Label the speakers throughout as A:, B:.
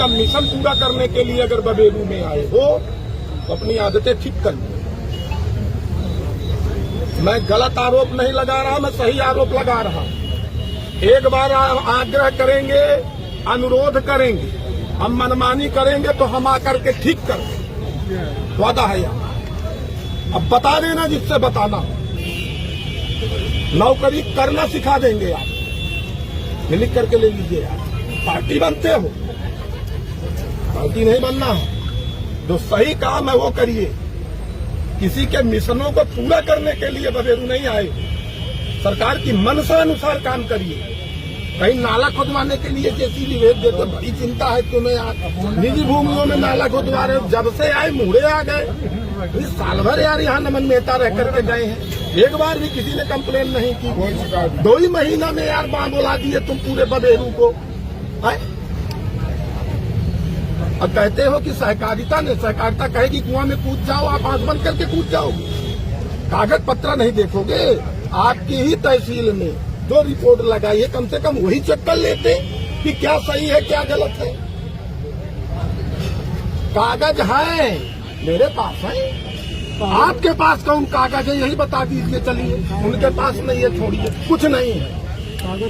A: का मिशन पूरा करने के लिए अगर बबेरू में आए हो तो अपनी आदतें ठीक कर लो। मैं गलत आरोप नहीं लगा रहा, मैं सही आरोप लगा रहा हूं। एक बार आग्रह करेंगे, अनुरोध करेंगे, हम मनमानी करेंगे तो हम आकर के ठीक कर देंगे, वादा है यहाँ। अब बता देना जिससे बताना, नौकरी करना सिखा देंगे आप, लिख करके ले लीजिए। आप पार्टी बनते हो, पार्टी नहीं बनना है। जो सही काम है वो करिए, किसी के मिशनों को पूरा करने के लिए बबेरू नहीं आए। सरकार की मनसा अनुसार काम करिए। कहीं नाला खुदवाने के लिए जेसीबी भेज देते, बड़ी चिंता है तुम्हें यार। निजी भूमियों में नाला खुदवा रहे हो, जब से आए मुहरे आ गए। साल भर यार यहाँ नमन मेहता रह करके गए हैं, एक बार भी किसी ने कंप्लेन नहीं की। 2 ही महीना में यार बाँ बोला दिए तुम पूरे बबेरू को है? अब कहते हो कि सहकारिता ने, सहकारिता कहेगी कुआं में कूद जाओ, आप आंख बंद करके कूद जाओगे। कागज पत्र नहीं देखोगे। आपकी ही तहसील में जो रिपोर्ट लगाई है, कम से कम वही चेक कर लेते कि क्या सही है क्या गलत है। कागज है, मेरे पास है, आपके पास कौन कागज है यही बता दीजिए। चलिए, उनके पास नहीं है, छोड़िए, कुछ नहीं है।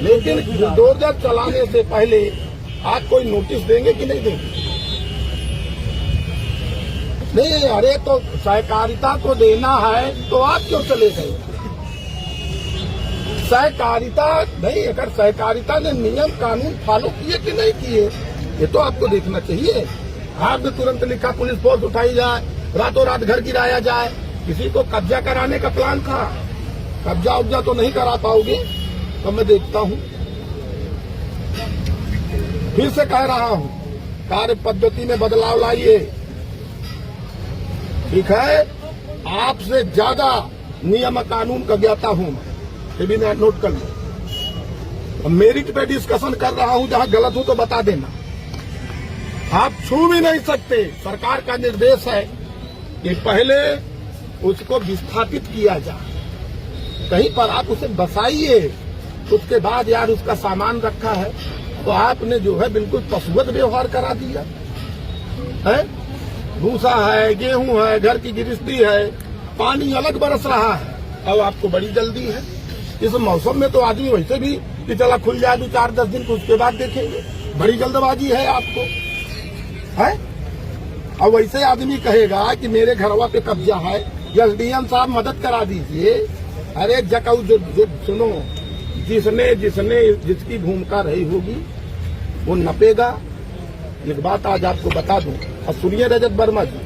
A: लेकिन बुलडोजर चलाने से पहले आप कोई नोटिस देंगे कि नहीं देंगे? नहीं, अरे तो सहकारिता को देना है तो आप क्यों चले गए? सहकारिता नहीं, अगर सहकारिता ने नियम कानून फॉलो किए कि नहीं किए ये तो आपको देखना चाहिए। आपने तुरंत लिखा पुलिस फोर्स उठाई जाए, रातों रात घर गिराया जाए। किसी को कब्जा कराने का प्लान था, कब्जा उब्जा तो नहीं करा पाओगे। तो मैं देखता हूं, फिर से कह रहा हूं, कार्य पद्धति में बदलाव लाइए। ठीक है, आपसे ज्यादा नियम कानून का ज्ञाता हूं मैं, ये भी मैं नोट कर लो। मेरिट पे डिस्कशन कर रहा हूं, जहां गलत हूं तो बता देना। आप छू भी नहीं सकते। सरकार का निर्देश है कि पहले उसको विस्थापित किया जाए, कहीं पर आप उसे बसाइए, उसके बाद यार उसका सामान रखा है तो आपने जो है बिल्कुल पशुवत व्यवहार करा दिया है। भूसा है, गेहूं है, घर की गिरस्ती है, पानी अलग बरस रहा है, अब आपको बड़ी जल्दी है। इस मौसम में तो आदमी वैसे भी कि चला खुल जाए 2-4-10 दिन को, उसके बाद देखेंगे। बड़ी जल्दबाजी है आपको, है? अब वैसे आदमी कहेगा कि मेरे घरवा पे कब्जा है, एसडीएम साहब मदद करा दीजिए। अरे जकाऊ जो सुनो, जिसकी भूमिका रही होगी वो नपेगा। एक बात आज आपको बता दूं, और सुनिए रजत वर्मा जी,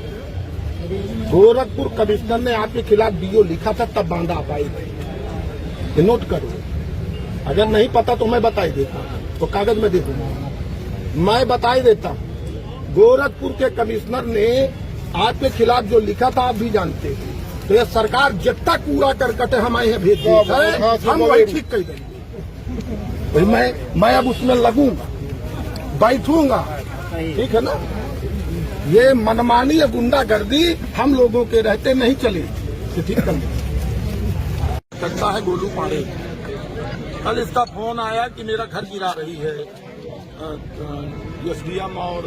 A: गोरखपुर कमिश्नर ने आपके खिलाफ डीओ लिखा था, तब बांधा आप आई थी, नोट करो। अगर नहीं पता तो मैं बता ही देता हूं, तो कागज में दे दूंगा, मैं बता ही देता हूं। गोरखपुर के कमिश्नर ने आपके खिलाफ जो लिखा था आप भी जानते हैं। तो ये सरकार जितना कूड़ा करकट हमारे यहाँ भेज दी है, हम वही ठीक कर देंगे। मैं अब उसमें लगूंगा, बैठूंगा, ठीक है ना। ये मनमानी या गुंडागर्दी हम लोगों के रहते नहीं चली, तो ठीक कर सकता है। गोलू पांडे, कल इसका फोन आया कि मेरा घर गिरा रही है एसडीएम और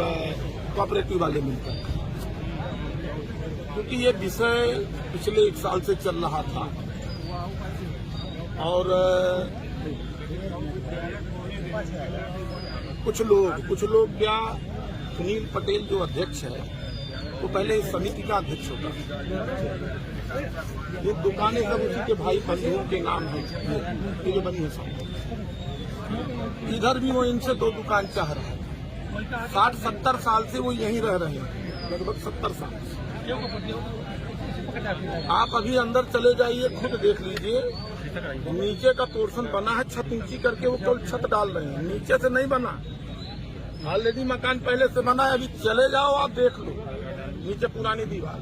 A: कोऑपरेटिव वाले मिलकर, क्योंकि ये विषय पिछले 1 साल से चल रहा था। और कुछ लोग क्या, सुनील पटेल जो अध्यक्ष है वो पहले इस समिति का अध्यक्ष होता है। ये दुकानें सब उसी के भाई बंधुओं के नाम है, ये जो बनी है सब। इधर भी वो इनसे 2 दुकान चाह रहा है। 60-70 साल से वो यहीं रह रहे हैं, लगभग 70 साल से। आप अभी अंदर चले जाइए, खुद देख लीजिए, नीचे का पोर्शन बना है, छत ऊंची करके वो केवल छत डाल रहे हैं, नीचे से नहीं बना। ऑलरेडी मकान पहले से बना है, अभी चले जाओ आप देख लो, नीचे पुरानी दीवार,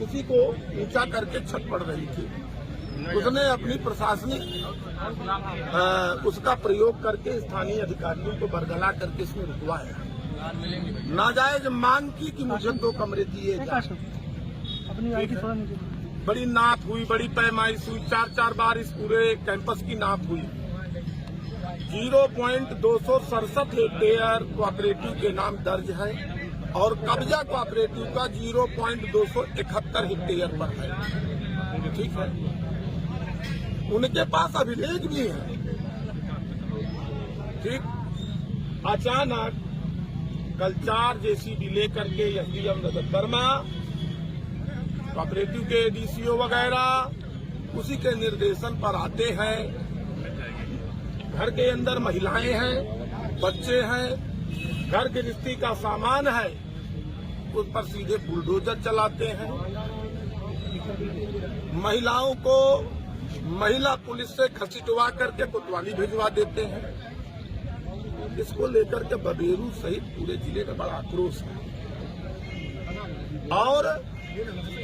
A: उसी को ऊंचा करके छत पड़ रही थी। उसने अपनी प्रशासनिक उसका प्रयोग करके स्थानीय अधिकारियों को बरगला करके इसमें रुकवाया। नाजायज मांग की कि मुझे 2 कमरे दिए जाए। बड़ी नाप हुई, बड़ी पैमाइश हुई, 4-4 बार इस पूरे कैंपस की नाप हुई। 0.267 हेक्टेयर कोऑपरेटिव के नाम दर्ज है और कब्जा कोऑपरेटिव का 0.271 हेक्टेयर पर है। ठीक है, उनके पास अभिलेख भी है। ठीक, अचानक कल 4 जेसीबी लेकर के एसडीएम रजत वर्मा, कोऑपरेटिव के डीसीओ वगैरह उसी के निर्देशन पर आते हैं। घर के अंदर महिलाएं हैं, बच्चे हैं, घर गृहस्थी का सामान है, उस पर सीधे बुलडोजर चलाते हैं। महिलाओं को महिला पुलिस से घसीटवा करके कोतवाली भिजवा देते हैं। इसको लेकर के बबेरू सहित पूरे जिले में बड़ा आक्रोश है। और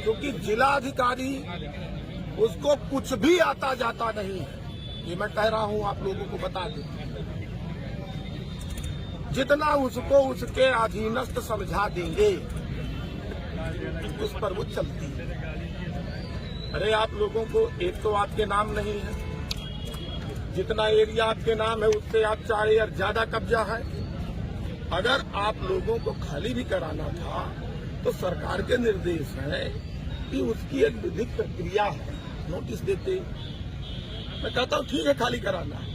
A: क्योंकि जिला अधिकारी उसको कुछ भी आता जाता नहीं है, ये मैं कह रहा हूं, आप लोगों को बता दूं। जितना उसको उसके अधीनस्थ समझा देंगे उस पर वो चलती है। अरे आप लोगों को एक तो आपके नाम नहीं है, जितना एरिया आपके नाम है उससे आप 4 एयर ज्यादा कब्जा है। अगर आप लोगों को खाली भी कराना था तो सरकार के निर्देश है कि उसकी एक विधिक प्रक्रिया है, नोटिस देते। मैं कहता हूँ ठीक है खाली कराना है,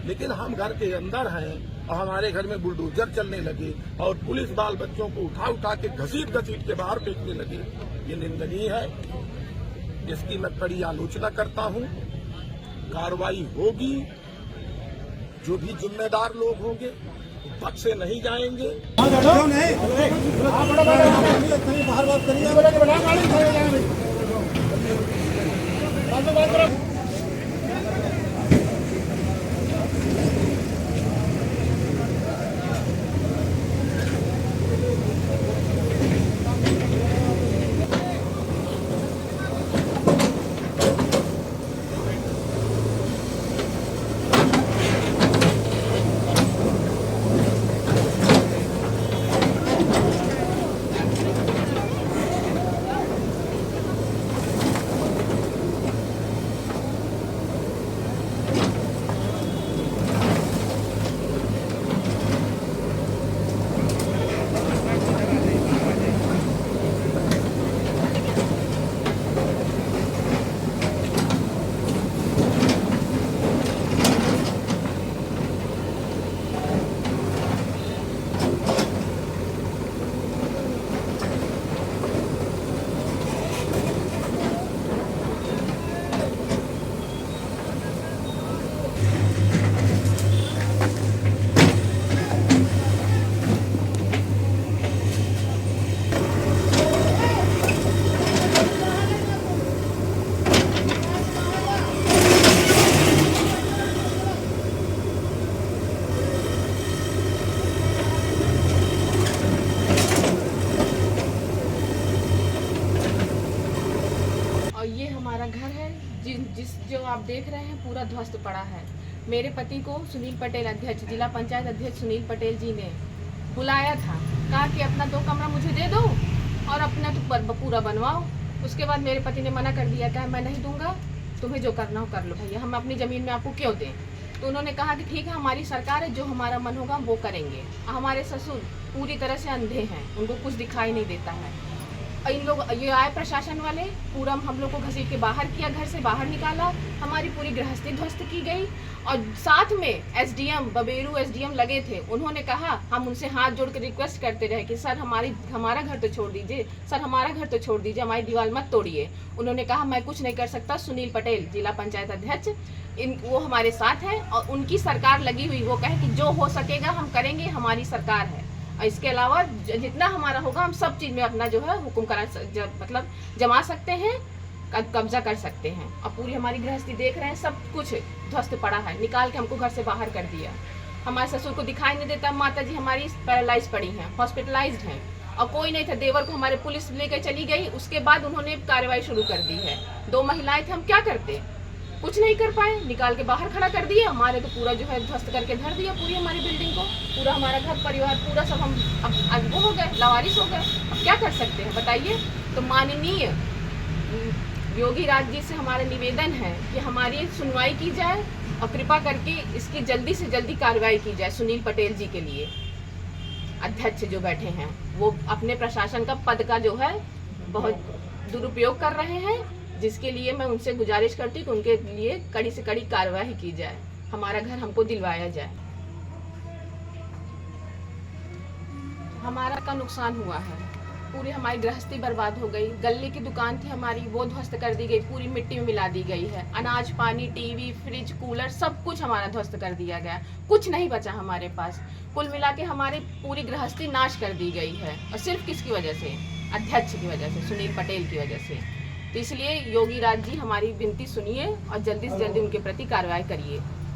A: लेकिन हम घर के अंदर हैं और हमारे घर में बुलडोजर चलने लगे और पुलिस बाल बच्चों को उठा उठा के घसीट के बाहर फेंकने लगे। ये निंदनीय है, इसकी मैं कड़ी आलोचना करता हूँ। कार्रवाई होगी, जो भी जिम्मेदार लोग होंगे बख्शे नहीं जाएंगे।
B: जो आप देख रहे हैं पूरा ध्वस्त पड़ा है। मेरे पति को सुनील पटेल अध्यक्ष, जिला पंचायत अध्यक्ष सुनील पटेल जी ने बुलाया था, कहा कि अपना 2 कमरा मुझे दे दो और अपना तो पूरा बनवाओ। उसके बाद मेरे पति ने मना कर दिया, कहा मैं नहीं दूंगा, तुम्हें जो करना हो कर लो भैया, हम अपनी ज़मीन में आपको क्यों दें। तो उन्होंने कहा कि ठीक है हमारी सरकार है, जो हमारा मन होगा वो करेंगे। हमारे ससुर पूरी तरह से अंधे हैं, उनको कुछ दिखाई नहीं देता है। इन लोग ये आए प्रशासन वाले, पूरा हम लोग को घसीट के बाहर किया, घर से बाहर निकाला, हमारी पूरी गृहस्थी ध्वस्त की गई। और साथ में एसडीएम बबेरू एसडीएम लगे थे। उन्होंने कहा, हम उनसे हाथ जोड़ के रिक्वेस्ट करते रहे कि सर हमारा घर तो छोड़ दीजिए, सर हमारा घर तो छोड़ दीजिए, हमारी दीवार मत तोड़िए। उन्होंने कहा मैं कुछ नहीं कर सकता। सुनील पटेल जिला पंचायत अध्यक्ष वो हमारे साथ हैं और उनकी सरकार लगी हुई, वो कहे कि जो हो सकेगा हम करेंगे, हमारी सरकार है। इसके अलावा जितना हमारा होगा हम सब चीज में अपना जो है हुक्म करा मतलब जमा सकते हैं, कब्जा कर सकते हैं। और पूरी हमारी गृहस्थी देख रहे हैं, सब कुछ ध्वस्त पड़ा है, निकाल के हमको घर से बाहर कर दिया। हमारे ससुर को दिखाई नहीं देता, माता जी हमारी पैरालाइज पड़ी हैं, हॉस्पिटलाइज्ड हैं और कोई नहीं था। देवर को हमारे पुलिस लेकर चली गई, उसके बाद उन्होंने कार्रवाई शुरू कर दी है। 2 महिलाएं थे, हम क्या करते, कुछ नहीं कर पाए, निकाल के बाहर खड़ा कर दिया। हमारे तो पूरा जो है ध्वस्त करके धर दिया, पूरी हमारी बिल्डिंग को, पूरा हमारा घर परिवार पूरा सब हम अब वो हो गए, लावारिस हो गए। अब क्या कर सकते हैं बताइए। तो माननीय योगी राज जी से हमारा निवेदन है कि हमारी सुनवाई की जाए और कृपा करके इसकी जल्दी से जल्दी कार्रवाई की जाए सुनील पटेल जी के लिए। अध्यक्ष जो बैठे हैं वो अपने प्रशासन का पद का जो है बहुत दुरुपयोग कर रहे हैं, जिसके लिए मैं उनसे गुजारिश करती हूँ कि उनके लिए कड़ी से कड़ी कार्रवाई की जाए, हमारा घर हमको दिलवाया जाए। हमारा का नुकसान हुआ है, पूरी हमारी गृहस्थी बर्बाद हो गई। गल्ले की दुकान थी हमारी, वो ध्वस्त कर दी गई, पूरी मिट्टी में मिला दी गई है। अनाज पानी टीवी फ्रिज कूलर सब कुछ हमारा ध्वस्त कर दिया गया, कुछ नहीं बचा हमारे पास। कुल मिला के हमारी पूरी गृहस्थी नाश कर दी गई है, और सिर्फ किसकी वजह से? अध्यक्ष की वजह से, सुनील पटेल की वजह से। तो इसलिए योगी राज जी हमारी विनती सुनिए और जल्दी से जल्दी उनके प्रति कार्रवाई करिए।